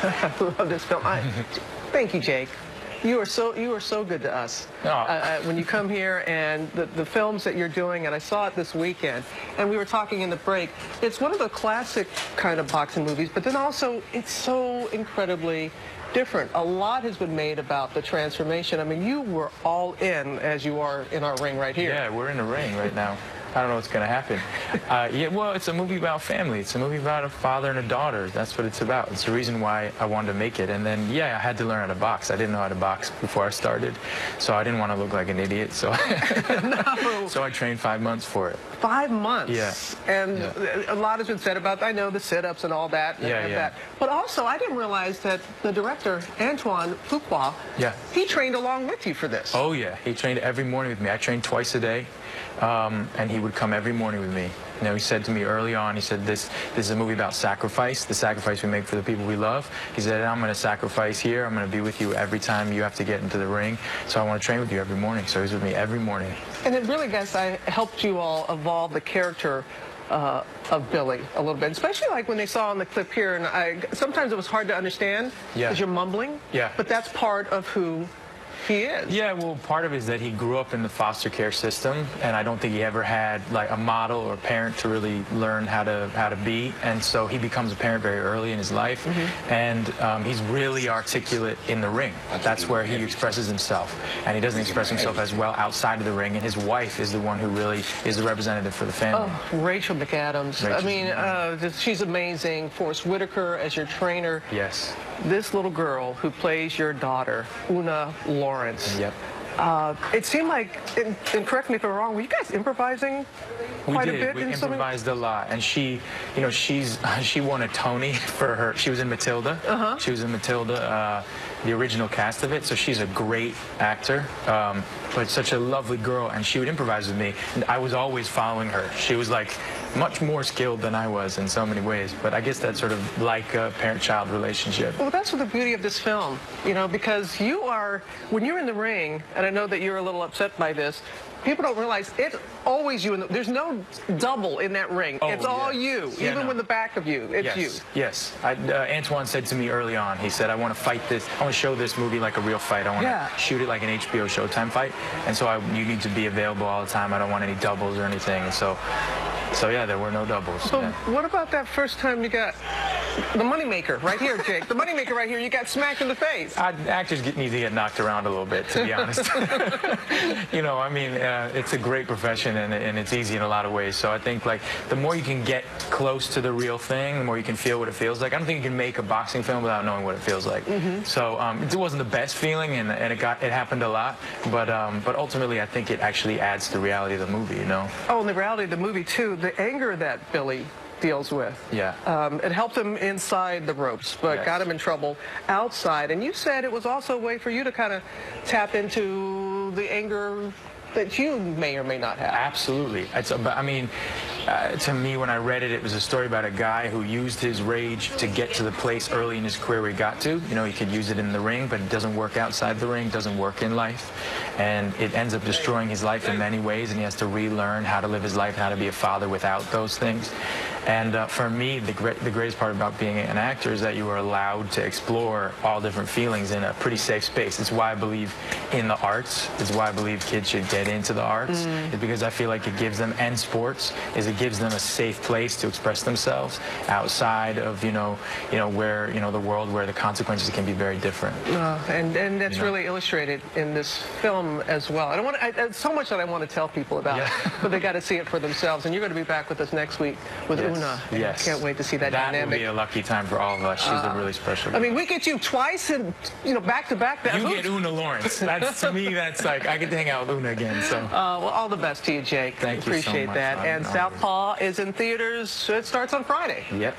I love this film. Thank you, Jake. You are so good to us. Oh. When you come here and the films that you're doing, and I saw it this weekend, and we were talking in the break, it's one of the classic kind of boxing movies, but then also it's so incredibly different. A lot has been made about the transformation. I mean, you were all in as you are in our ring right here. Yeah, we're in the ring right now. I don't know what's going to happen. Yeah, well, it's a movie about family. It's a movie about a father and a daughter. That's what it's about. It's the reason why I wanted to make it. And then, yeah, I had to learn how to box. I didn't know how to box before I started, so I didn't want to look like an idiot. So, No. So I trained 5 months for it. 5 months. Yeah. And Yeah. a lot has been said about, I know, the sit-ups and all that. Yeah. But also, I didn't realize that the director, Antoine Fuqua, Yeah. he trained along with you for this. Oh, yeah. He trained every morning with me. I trained twice a day, and he would come every morning with me. You know, he said to me early on, he said, this is a movie about sacrifice, the sacrifice we make for the people we love. He said, I'm going to sacrifice here. I'm going to be with you every time you have to get into the ring. So I want to train with you every morning. So he's with me every morning. And it really, guys, I helped you all evolve the character of Billy a little bit, especially like when they saw in the clip here. And sometimes it was hard to understand because you're mumbling. Yeah. But that's part of who he is. Yeah, well, part of it is that he grew up in the foster care system, and I don't think he ever had like a model or parent to really learn how to be. And so he becomes a parent very early in his life, and he's really articulate in the ring. That's where he expresses himself, and he doesn't express himself as well outside of the ring. And his wife is the one who really is the representative for the family. Oh, Rachel McAdams. I mean, she's amazing. Forrest Whitaker as your trainer. Yes. This little girl who plays your daughter, Una Lawrence. Yep. It seemed like, and correct me if I'm wrong, were you guys improvising quite a bit? We improvised a lot, and she, you know, she won a Tony for her. She was in Matilda. She was in Matilda, the original cast of it. So she's a great actor, but such a lovely girl, and she would improvise with me, and I was always following her. She was like much more skilled than I was in so many ways, but I guess that's sort of like a parent-child relationship. Well, that's what the beauty of this film, you know, because you are, when you're in the ring, and I know that you're a little upset by this, people don't realize it's always you. There's no double in that ring. Oh, it's all you, yeah, even with the back of you. It's you. Yes. Antoine said to me early on, he said, I want to fight this. I want to show this movie like a real fight. I want to shoot it like an HBO Showtime fight. And so you need to be available all the time. I don't want any doubles or anything. And so yeah, there were no doubles. But what about that first time you got the moneymaker right here, Jake? The moneymaker right here, you got smacked in the face. Actors need to get knocked around a little bit, to be honest. You know, I mean, it's a great profession, and it's easy in a lot of ways. So I think, like, the more you can get close to the real thing, the more you can feel what it feels like. I don't think you can make a boxing film without knowing what it feels like. So it wasn't the best feeling, and it happened a lot. But ultimately, I think it actually adds to the reality of the movie, you know? Oh, and the reality of the movie, too, the anger that Billy deals with. Yeah. It helped him inside the ropes, but got him in trouble outside. And you said it was also a way for you to kind of tap into the anger that you may or may not have. Absolutely. I mean, to me, when I read it, it was a story about a guy who used his rage to get to the place early in his career where he got to. You know, he could use it in the ring, but it doesn't work outside the ring, doesn't work in life. And it ends up destroying his life in many ways, and he has to relearn how to live his life, how to be a father without those things. And for me, the greatest part about being an actor is that you are allowed to explore all different feelings in a pretty safe space. It's why I believe in the arts. It's why I believe kids should get into the arts. It's because I feel like it gives them, and sports, it gives them a safe place to express themselves outside of, where, the world where the consequences can be very different. And that's really illustrated in this film as well. I don't want to, so much that I want to tell people about it, but they got to see it for themselves. And you're going to be back with us next week with Una. Yes. I can't wait to see that dynamic. That will be a lucky time for all of us. She's a really special girl. I mean, we get you twice and, back to back. You get Una Lawrence. To me, that's like, I get to hang out with Una again. So. Well, all the best to you, Jake. Thank you so much. Appreciate that. And Southpaw is in theaters. It starts on Friday. Yep.